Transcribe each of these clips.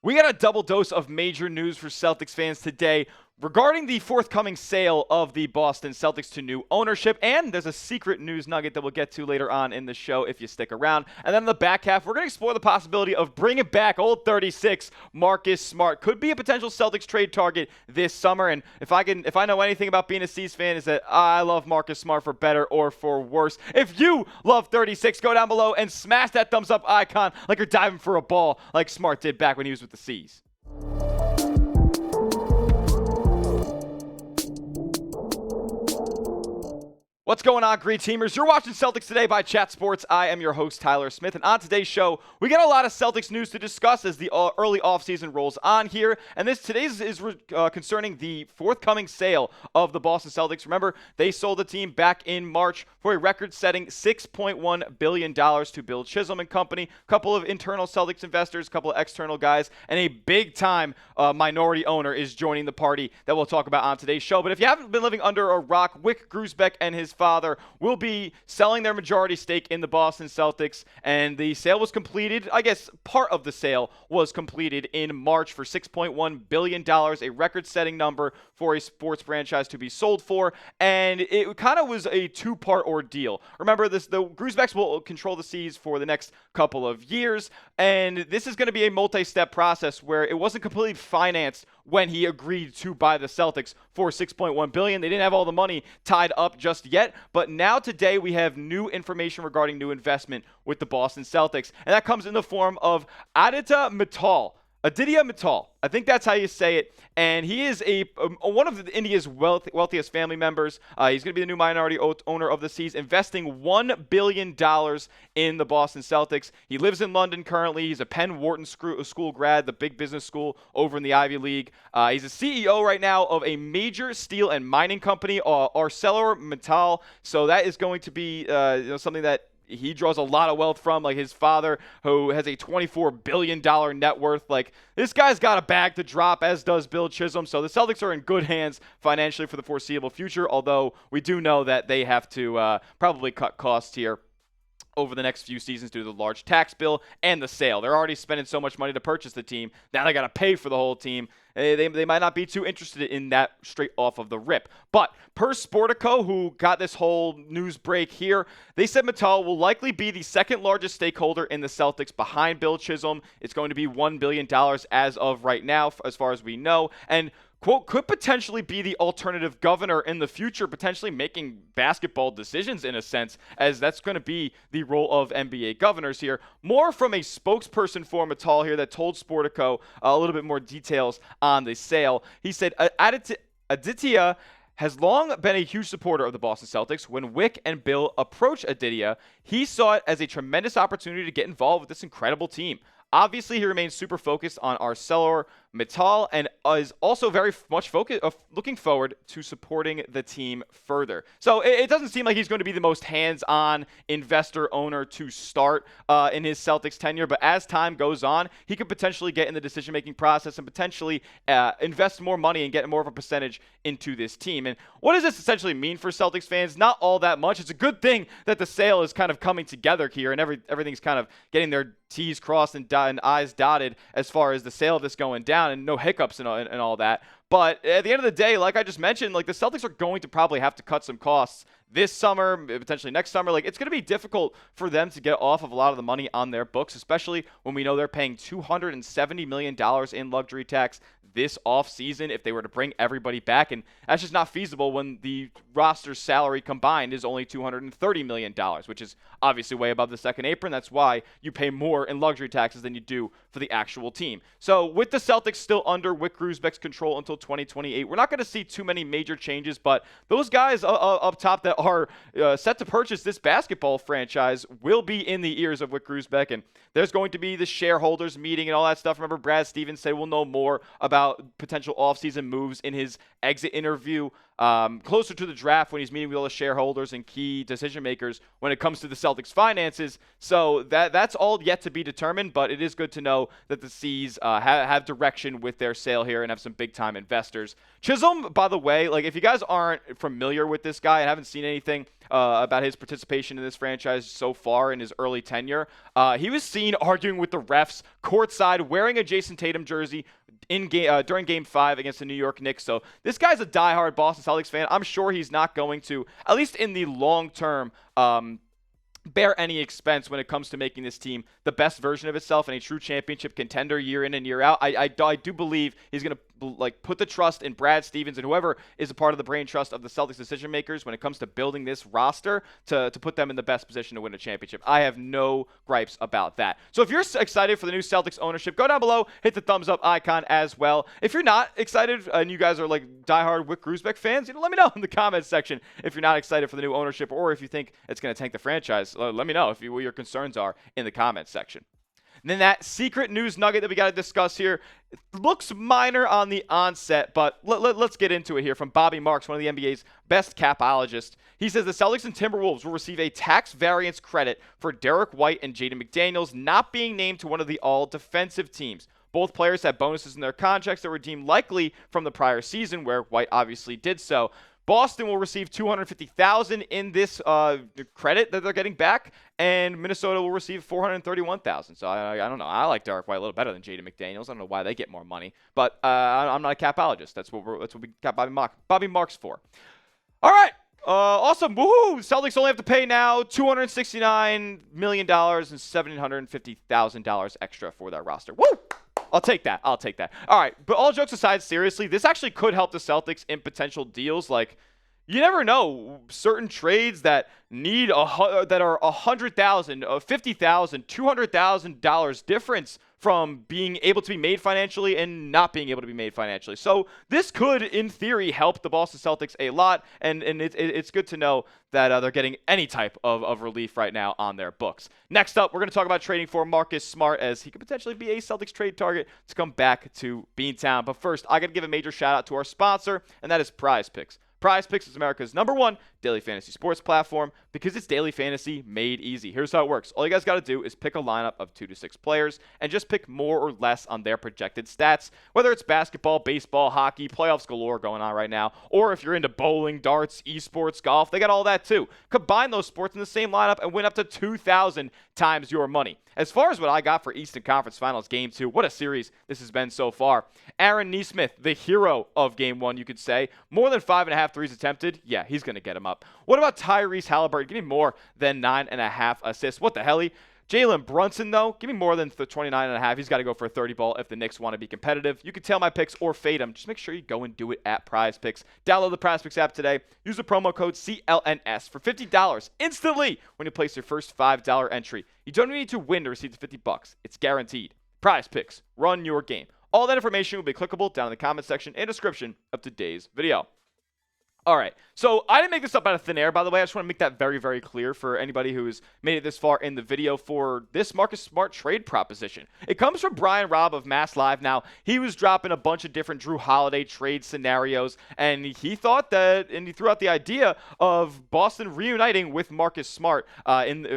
We got a double dose of major news for Celtics fans today regarding the forthcoming sale of the Boston Celtics to new ownership, and there's a secret news nugget that we'll get to later on in the show if you stick around. And then in the back half, we're going to explore the possibility of bringing back old 36 Marcus Smart. Could be a potential Celtics trade target this summer, and if I know anything about being a C's fan, is that I love Marcus Smart for better or for worse. If you love 36, go down below and smash that thumbs up icon like you're diving for a ball like Smart did back when he was with the C's. What's going on, Green Teamers? You're watching Celtics Today by Chat Sports. I am your host, Tyler Smith, and on today's show, we got a lot of Celtics news to discuss as the early offseason rolls on here, and today's is concerning the forthcoming sale of the Boston Celtics. Remember, they sold the team back in March for a record-setting $6.1 billion to Bill Chisholm and company, a couple of internal Celtics investors, a couple of external guys, and a big-time minority owner is joining the party that we'll talk about on today's show. But if you haven't been living under a rock, Wyc Grousbeck and his father will be selling their majority stake in the Boston Celtics, and the sale was completed. I guess part of the sale was completed in March for $6.1 billion, a record-setting number for a sports franchise to be sold for, and it kind of was a two-part ordeal. Remember, the Grousbecks will control the C's for the next couple of years, and this is going to be a multi-step process where it wasn't completely financed when he agreed to buy the Celtics for $6.1 billion. They didn't have all the money tied up just yet, but now today we have new information regarding new investment with the Boston Celtics, and that comes in the form of Aditya Mittal. Aditya Mittal, I think that's how you say it, and he is one of India's wealthiest family members. He's going to be the new minority owner of the C's, investing $1 billion in the Boston Celtics. He lives in London currently. He's a Penn Wharton School Grad, the big business school over in the Ivy League. He's a CEO right now of a major steel and mining company, ArcelorMittal, so that is going to be something that he draws a lot of wealth from, like his father, who has a $24 billion net worth. Like, this guy's got a bag to drop, as does Bill Chisholm. So the Celtics are in good hands financially for the foreseeable future, although we do know that they have to probably cut costs here over the next few seasons due to the large tax bill and the sale. They're already spending so much money to purchase the team. Now they got to pay for the whole team. They might not be too interested in that straight off of the rip. But per Sportico, who got this whole news break here, they said Mittal will likely be the second largest stakeholder in the Celtics behind Bill Chisholm. It's going to be $1 billion as of right now, as far as we know. And quote, could potentially be the alternative governor in the future, potentially making basketball decisions in a sense, as that's going to be the role of NBA governors here. More from a spokesperson for Mittal here that told Sportico a little bit more details on the sale. He said, Aditya has long been a huge supporter of the Boston Celtics. When Wyc and Bill approached Aditya, he saw it as a tremendous opportunity to get involved with this incredible team. Obviously, he remains super focused on ArcelorMittal and is also very much looking forward to supporting the team further. So it doesn't seem like he's going to be the most hands-on investor owner to start in his Celtics tenure, but as time goes on, he could potentially get in the decision-making process and potentially invest more money and get more of a percentage into this team. And what does this essentially mean for Celtics fans? Not all that much. It's a good thing that the sale is kind of coming together here and everything's kind of getting their T's crossed and I's dotted as far as the sale of this going down, and no hiccups and all that. But at the end of the day, like I just mentioned, like the Celtics are going to probably have to cut some costs this summer, potentially next summer. Like, it's going to be difficult for them to get off of a lot of the money on their books, especially when we know they're paying $270 million in luxury tax this offseason if they were to bring everybody back. And that's just not feasible when the roster's salary combined is only $230 million, which is obviously way above the second apron. That's why you pay more in luxury taxes than you do for the actual team. So with the Celtics still under Wyc Grousbeck's control until 2028, we're not going to see too many major changes, but those guys up top that are set to purchase this basketball franchise will be in the ears of Wyc Grousbeck, and there's going to be the shareholders meeting and all that stuff. Remember, Brad Stevens said we'll know more about potential offseason moves in his exit interview closer to the draft when he's meeting with all the shareholders and key decision makers when it comes to the Celtics finances. So that's all yet to be determined, but it is good to know that the C's have direction with their sale here and have some big time investors. Chisholm, by the way, like if you guys aren't familiar with this guy and haven't seen anything about his participation in this franchise so far in his early tenure, he was seen arguing with the refs courtside, wearing a Jason Tatum jersey during Game 5 against the New York Knicks. So this guy's a diehard Boston Celtics fan. I'm sure he's not going to, at least in the long term, bear any expense when it comes to making this team the best version of itself and a true championship contender year in and year out. I do believe he's going to put the trust in Brad Stevens and whoever is a part of the brain trust of the Celtics decision makers when it comes to building this roster to put them in the best position to win a championship. I have no gripes about that. So if you're excited for the new Celtics ownership, go down below, hit the thumbs up icon as well. If you're not excited and you guys are like diehard Wyc Grousbeck fans, let me know in the comments section if you're not excited for the new ownership or if you think it's going to tank the franchise. Let me know what your concerns are in the comments section. And then that secret news nugget that we got to discuss here looks minor on the onset, but let's get into it here from Bobby Marks, one of the NBA's best capologists. He says the Celtics and Timberwolves will receive a tax variance credit for Derrick White and Jaden McDaniels not being named to one of the all-defensive teams. Both players had bonuses in their contracts that were deemed likely from the prior season, where White obviously did so. Boston will receive $250,000 in this credit that they're getting back, and Minnesota will receive $431,000. So I don't know. I like Derrick White a little better than Jaden McDaniels. I don't know why they get more money, but I'm not a capologist. That's what we got Bobby Marks for. All right. Awesome. Woohoo! Celtics only have to pay now $269 million and $750,000 extra for that roster. Woo! I'll take that. All right, but all jokes aside, seriously, this actually could help the Celtics in potential deals. Like, you never know, certain trades that need that are $100,000, $50,000, $200,000 difference from being able to be made financially and not being able to be made financially. So this could, in theory, help the Boston Celtics a lot, and it's good to know that they're getting any type of relief right now on their books. Next up, we're going to talk about trading for Marcus Smart, as he could potentially be a Celtics trade target to come back to Beantown. But first, I got to give a major shout out to our sponsor, and that is Prize Picks. Prize Picks is America's #1 daily fantasy sports platform because it's daily fantasy made easy. Here's how it works. All you guys got to do is pick a lineup of 2 to 6 players and just pick more or less on their projected stats, whether it's basketball, baseball, hockey, playoffs galore going on right now, or if you're into bowling, darts, esports, golf, they got all that too. Combine those sports in the same lineup and win up to 2,000 times your money. As far as what I got for Eastern Conference Finals Game 2, what a series this has been so far. Aaron Nesmith, the hero of Game 1, you could say. More than 5.5 threes attempted. Yeah, he's going to get them up. What about Tyrese Halliburton? Give me more than 9.5 assists. What the hell? Jalen Brunson, though, give me more than 29.5. He's got to go for a 30 ball if the Knicks want to be competitive. You can tail my picks or fade them. Just make sure you go and do it at Prize Picks. Download the Prize Picks app today. Use the promo code CLNS for $50 instantly when you place your first $5 entry. You don't need to win to receive the $50. It's guaranteed. Prize Picks. Run your game. All that information will be clickable down in the comment section and description of today's video. All right, so I didn't make this up out of thin air, by the way. I just want to make that very, very clear for anybody who's made it this far in the video for this Marcus Smart trade proposition. It comes from Brian Robb of MassLive. Now, he was dropping a bunch of different Jrue Holiday trade scenarios, and he thought that, and he threw out the idea of Boston reuniting with Marcus Smart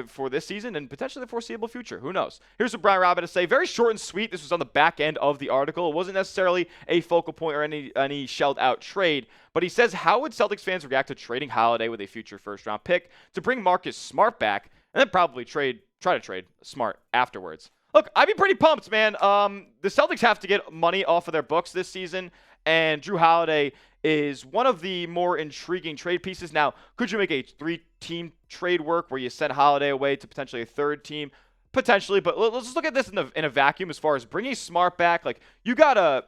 for this season and potentially the foreseeable future. Who knows? Here's what Brian Robb had to say. Very short and sweet. This was on the back end of the article. It wasn't necessarily a focal point or any shelled out trade. But he says, how would Celtics fans react to trading Holiday with a future first-round pick to bring Marcus Smart back and then probably try to trade Smart afterwards? Look, I'd be pretty pumped, man. The Celtics have to get money off of their books this season, and Jrue Holiday is one of the more intriguing trade pieces. Now, could you make a 3-team trade work where you send Holiday away to potentially a 3rd team? Potentially, but let's just look at this in a vacuum as far as bringing Smart back. Like, you got a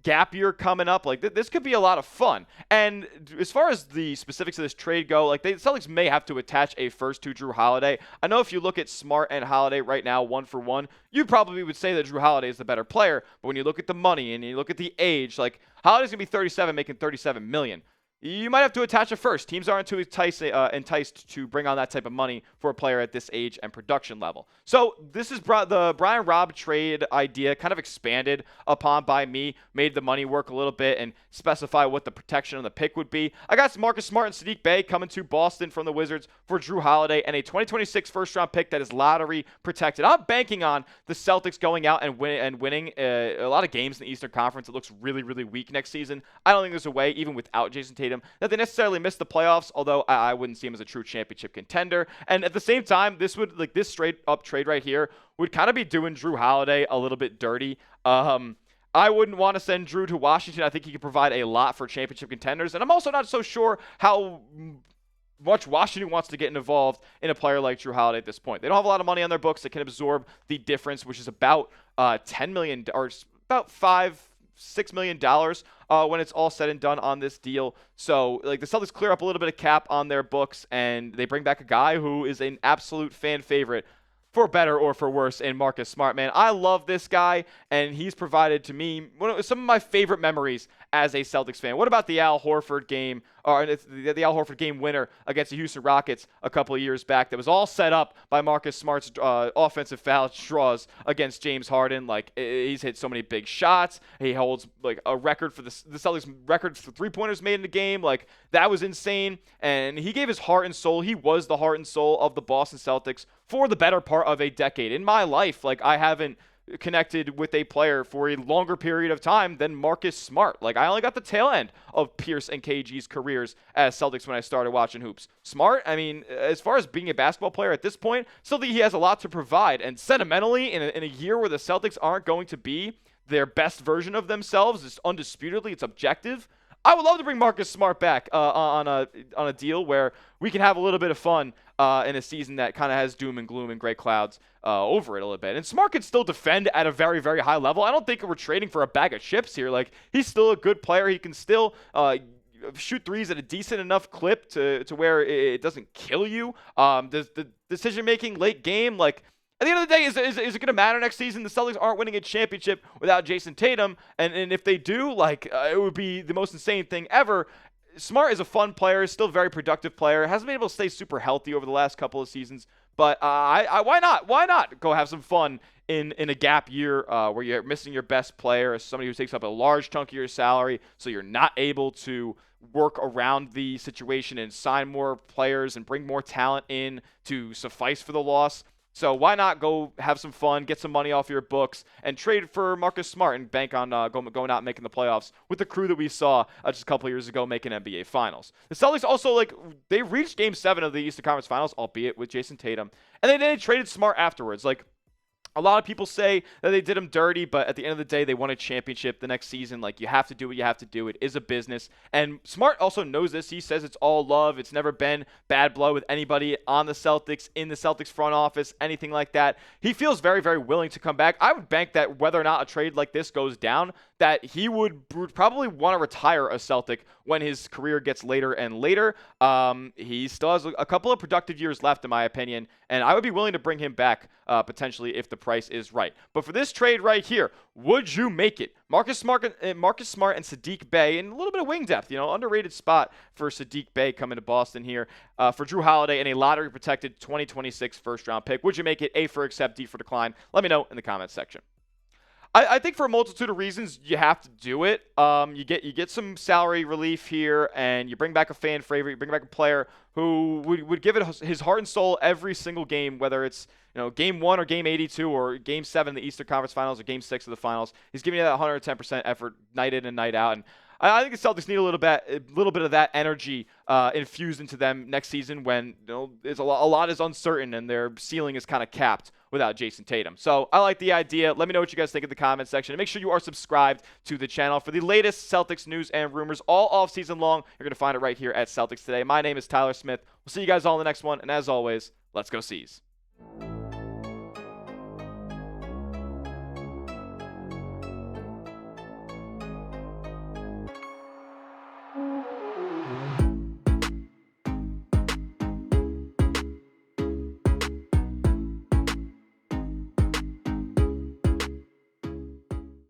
gap year coming up. Like, this could be a lot of fun. And as far as the specifics of this trade go, like, the Celtics may have to attach a first to Jrue Holiday. I know if you look at Smart and Holiday right now, 1 for 1, you probably would say that Jrue Holiday is the better player. But when you look at the money and you look at the age, like, Holiday's going to be 37, making $37 million. you might have to attach a first. Teams aren't too enticed to bring on that type of money for a player at this age and production level. So this is the Brian Robb trade idea kind of expanded upon by me, made the money work a little bit and specify what the protection of the pick would be. I got Marcus Smart and Saddiq Bey coming to Boston from the Wizards for Jrue Holiday and a 2026 first-round pick that is lottery protected. I'm banking on the Celtics going out and winning a lot of games in the Eastern Conference. It looks really, really weak next season. I don't think there's a way, even without Jason Tatum, that they necessarily miss the playoffs, although I wouldn't see him as a true championship contender. And at the same time, this straight up trade right here would kind of be doing Jrue Holiday a little bit dirty. I wouldn't want to send Jrue to Washington. I think he could provide a lot for championship contenders. And I'm also not so sure how much Washington wants to get involved in a player like Jrue Holiday at this point. They don't have a lot of money on their books that can absorb the difference, which is about $10 million or about $6 million when it's all said and done on this deal. So the Celtics clear up a little bit of cap on their books, and they bring back a guy who is an absolute fan favorite, for better or for worse, in Marcus Smart. Man, I love this guy, and he's provided to me some of my favorite memories as a Celtics fan. What about the Al Horford game, or the Al Horford game winner against the Houston Rockets a couple of years back that was all set up by Marcus Smart's offensive foul draws against James Harden? He's hit so many big shots. He holds a record for the Celtics record for three-pointers made in the game. That was insane, and he gave his heart and soul. He was the heart and soul of the Boston Celtics for the better part of a decade. In my life, I haven't connected with a player for a longer period of time than Marcus Smart. I only got the tail end of Pierce and KG's careers as Celtics when I started watching hoops. Smart, as far as being a basketball player at this point, still think he has a lot to provide. And sentimentally, in a year where the Celtics aren't going to be their best version of themselves, it's undisputedly, it's objective, I would love to bring Marcus Smart back on a deal where we can have a little bit of fun in a season that kind of has doom and gloom and gray clouds over it a little bit. And Smart can still defend at a very, very high level. I don't think we're trading for a bag of chips here. He's still a good player. He can still shoot threes at a decent enough clip to where it doesn't kill you. The decision-making late game, at the end of the day, is it going to matter next season? The Celtics aren't winning a championship without Jason Tatum, and if they do, it would be the most insane thing ever. Smart is a fun player, still a very productive player, hasn't been able to stay super healthy over the last couple of seasons, but why not? Why not go have some fun in a gap year where you're missing your best player, as somebody who takes up a large chunk of your salary, so you're not able to work around the situation and sign more players and bring more talent in to suffice for the loss. So why not go have some fun, get some money off your books, and trade for Marcus Smart and bank on going out and making the playoffs with the crew that we saw just a couple of years ago making NBA Finals. The Celtics also, they reached Game 7 of the Eastern Conference Finals, albeit with Jason Tatum, and they traded Smart afterwards. A lot of people say that they did him dirty, but at the end of the day, they won a championship the next season. You have to do what you have to do. It is a business. And Smart also knows this. He says it's all love. It's never been bad blood with anybody on the Celtics, in the Celtics front office, anything like that. He feels very, very willing to come back. I would bank that whether or not a trade like this goes down, that he would probably want to retire a Celtic when his career gets later and later. He still has a couple of productive years left, in my opinion, and I would be willing to bring him back potentially if the price is right. But for this trade right here, would you make it? Marcus Smart and Saddiq Bey, and a little bit of wing depth, underrated spot for Saddiq Bey coming to Boston here for Jrue Holiday and a lottery-protected 2026 first-round pick. Would you make it? A for accept, D for decline? Let me know in the comments section. I think for a multitude of reasons, you have to do it. You get some salary relief here, and you bring back a fan favorite. You bring back a player who would give it his heart and soul every single game, whether it's Game 1 or Game 82 or Game 7 in the Eastern Conference Finals or Game 6 of the Finals. He's giving you that 110% effort night in and night out, and I think the Celtics need a little bit of that energy infused into them next season when a lot is uncertain and their ceiling is kind of capped without Jason Tatum. So I like the idea. Let me know what you guys think in the comment section. And make sure you are subscribed to the channel for the latest Celtics news and rumors all off-season long. You're going to find it right here at Celtics Today. My name is Tyler Smith. We'll see you guys all in the next one. And as always, let's go C's.